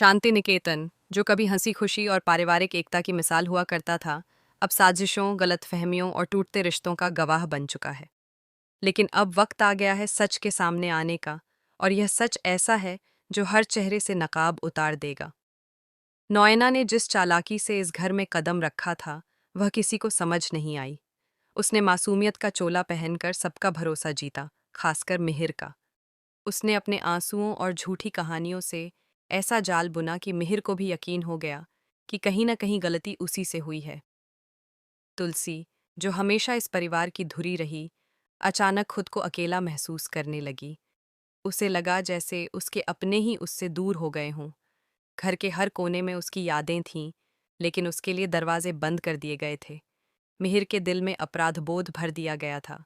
शांति निकेतन, जो कभी हंसी खुशी और पारिवारिक एकता की मिसाल हुआ करता था, अब साजिशों, गलतफहमियों और टूटते रिश्तों का गवाह बन चुका है। लेकिन अब वक्त आ गया है सच के सामने आने का, और यह सच ऐसा है जो हर चेहरे से नकाब उतार देगा। नॉयना ने जिस चालाकी से इस घर में कदम रखा था, वह किसी को समझ नहीं आई। उसने मासूमियत का चोला पहनकर सबका भरोसा जीता, खासकर मिहिर का। उसने अपने आंसुओं और झूठी कहानियों से ऐसा जाल बुना कि मिहिर को भी यकीन हो गया कि कहीं न कहीं गलती उसी से हुई है। तुलसी, जो हमेशा इस परिवार की धुरी रही, अचानक खुद को अकेला महसूस करने लगी। उसे लगा जैसे उसके अपने ही उससे दूर हो गए हों। घर के हर कोने में उसकी यादें थीं, लेकिन उसके लिए दरवाजे बंद कर दिए गए थे। मिहिर के दिल में अपराध बोध भर दिया गया था।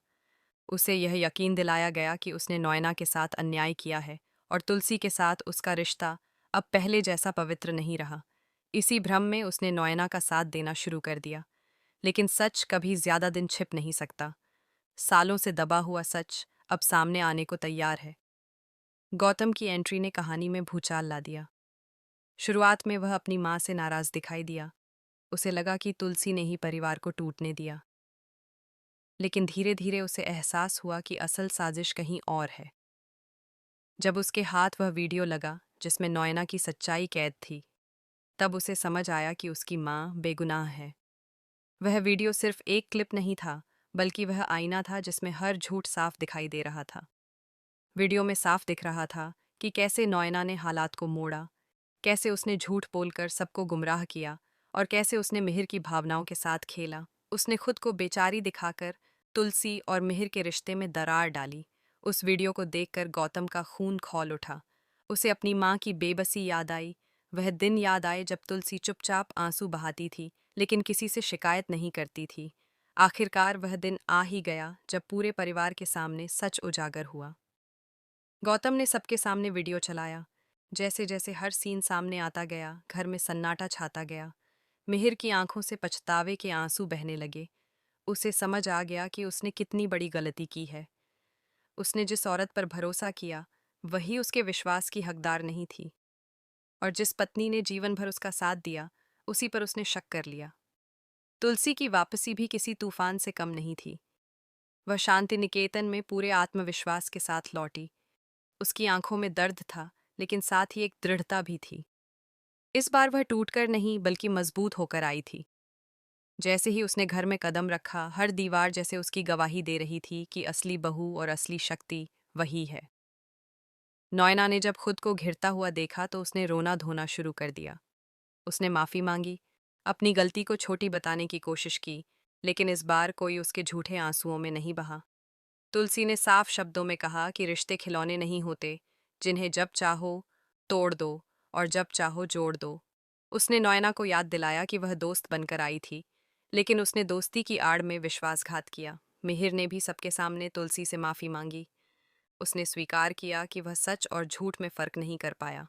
उसे यह यकीन दिलाया गया कि उसने नॉयना के साथ अन्याय किया है और तुलसी के साथ उसका रिश्ता अब पहले जैसा पवित्र नहीं रहा। इसी भ्रम में उसने नॉयना का साथ देना शुरू कर दिया। लेकिन सच कभी ज्यादा दिन छिप नहीं सकता। सालों से दबा हुआ सच अब सामने आने को तैयार है। गौतम की एंट्री ने कहानी में भूचाल ला दिया। शुरुआत में वह अपनी माँ से नाराज दिखाई दिया। उसे लगा कि तुलसी ने ही परिवार को टूटने दिया। लेकिन धीरे धीरे उसे एहसास हुआ कि असल साजिश कहीं और है। जब उसके हाथ वह वीडियो लगा जिसमें नॉयना की सच्चाई कैद थी, तब उसे समझ आया कि उसकी माँ बेगुनाह है। वह वीडियो सिर्फ एक क्लिप नहीं था, बल्कि वह आईना था जिसमें हर झूठ साफ दिखाई दे रहा था। वीडियो में साफ दिख रहा था कि कैसे नॉयना ने हालात को मोड़ा, कैसे उसने झूठ बोलकर सबको गुमराह किया और कैसे उसने मिहिर की भावनाओं के साथ खेला। उसने खुद को बेचारी दिखाकर तुलसी और मिहिर के रिश्ते में दरार डाली। उस वीडियो को देखकर गौतम का खून खौल उठा। उसे अपनी माँ की बेबसी याद आई। वह दिन याद आए जब तुलसी चुपचाप आंसू बहाती थी, लेकिन किसी से शिकायत नहीं करती थी। आखिरकार वह दिन आ ही गया जब पूरे परिवार के सामने सच उजागर हुआ। गौतम ने सबके सामने वीडियो चलाया। जैसे जैसे हर सीन सामने आता गया, घर में सन्नाटा छाता गया। मिहिर की आंखों से पछतावे के आंसू बहने लगे। उसे समझ आ गया कि उसने कितनी बड़ी गलती की है। उसने जिस औरत पर भरोसा किया, वही उसके विश्वास की हकदार नहीं थी। और जिस पत्नी ने जीवन भर उसका साथ दिया, उसी पर उसने शक कर लिया। तुलसी की वापसी भी किसी तूफान से कम नहीं थी। वह शांति निकेतन में पूरे आत्मविश्वास के साथ लौटी। उसकी आंखों में दर्द था, लेकिन साथ ही एक दृढ़ता भी थी। इस बार वह टूटकर नहीं, बल्कि मजबूत होकर आई थी। जैसे ही उसने घर में कदम रखा, हर दीवार जैसे उसकी गवाही दे रही थी कि असली बहू और असली शक्ति वही है। नॉयना ने जब खुद को घिरता हुआ देखा तो उसने रोना धोना शुरू कर दिया। उसने माफी मांगी, अपनी गलती को छोटी बताने की कोशिश की, लेकिन इस बार कोई उसके झूठे आंसुओं में नहीं बहा। तुलसी ने साफ शब्दों में कहा कि रिश्ते खिलौने नहीं होते, जिन्हें जब चाहो तोड़ दो और जब चाहो जोड़ दो। उसने नॉयना को याद दिलाया कि वह दोस्त बनकर आई थी, लेकिन उसने दोस्ती की आड़ में विश्वासघात किया। मिहिर ने भी सबके सामने तुलसी से माफी मांगी। उसने स्वीकार किया कि वह सच और झूठ में फर्क नहीं कर पाया।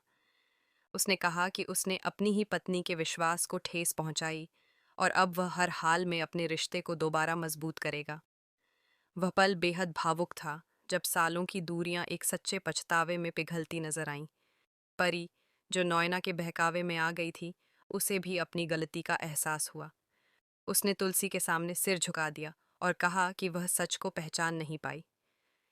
उसने कहा कि उसने अपनी ही पत्नी के विश्वास को ठेस पहुंचाई, और अब वह हर हाल में अपने रिश्ते को दोबारा मजबूत करेगा। वह पल बेहद भावुक था, जब सालों की दूरियां एक सच्चे पछतावे में पिघलती नजर आईं। परी, जो नॉयना के बहकावे में आ गई थी, उसे भी अपनी गलती का एहसास हुआ। उसने तुलसी के सामने सिर झुका दिया और कहा कि वह सच को पहचान नहीं पाई।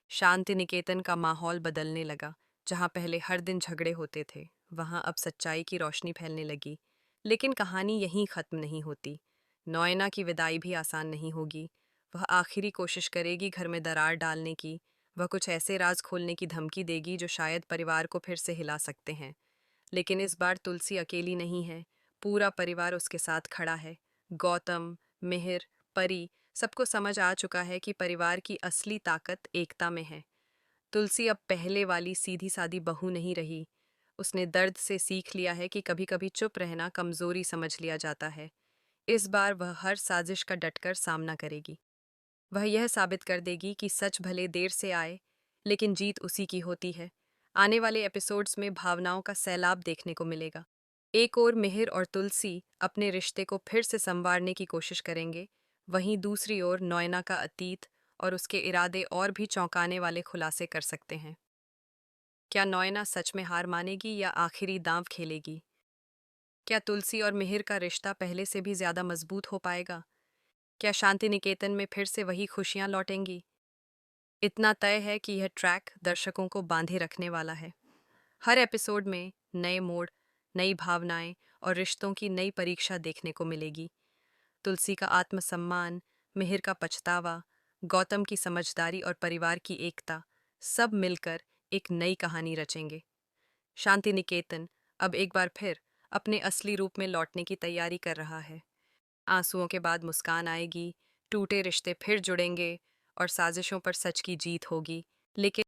शांति निकेतन का माहौल बदलने लगा। जहां पहले हर दिन झगड़े होते थे, वहां अब सच्चाई की रोशनी फैलने लगी। लेकिन कहानी यहीं खत्म नहीं होती। नॉयना की विदाई भी आसान नहीं होगी। वह आखिरी कोशिश करेगी घर में दरार डालने की। वह कुछ ऐसे राज खोलने की धमकी देगी जो शायद परिवार को फिर से हिला सकते हैं। लेकिन इस बार तुलसी अकेली नहीं है। पूरा परिवार उसके साथ खड़ा है। गौतम, मिहिर, परी, सबको समझ आ चुका है कि परिवार की असली ताकत एकता में है। तुलसी अब पहले वाली सीधी सादी बहू नहीं रही। उसने दर्द से सीख लिया है कि कभी कभी चुप रहना कमजोरी समझ लिया जाता है। इस बार वह हर साजिश का डटकर सामना करेगी। वह यह साबित कर देगी कि सच भले देर से आए, लेकिन जीत उसी की होती है। आने वाले एपिसोड्स में भावनाओं का सैलाब देखने को मिलेगा। एक और मिहिर और तुलसी अपने रिश्ते को फिर से संवारने की कोशिश करेंगे, वहीं दूसरी ओर नॉयना का अतीत और उसके इरादे और भी चौंकाने वाले खुलासे कर सकते हैं। क्या नोएना सच में हार मानेगी या आखिरी दांव खेलेगी? क्या तुलसी और मिहिर का रिश्ता पहले से भी ज्यादा मजबूत हो पाएगा? क्या शांति निकेतन में फिर से वही खुशियां लौटेंगी? इतना तय है कि यह ट्रैक दर्शकों को बांधे रखने वाला है। हर एपिसोड में नए मोड़, नई भावनाएं और रिश्तों की नई परीक्षा देखने को मिलेगी। तुलसी का आत्मसम्मान, मिहिर का पछतावा, गौतम की समझदारी और परिवार की एकता, सब मिलकर एक नई कहानी रचेंगे। शांति निकेतन अब एक बार फिर अपने असली रूप में लौटने की तैयारी कर रहा है। आंसुओं के बाद मुस्कान आएगी, टूटे रिश्ते फिर जुड़ेंगे और साजिशों पर सच की जीत होगी। लेकिन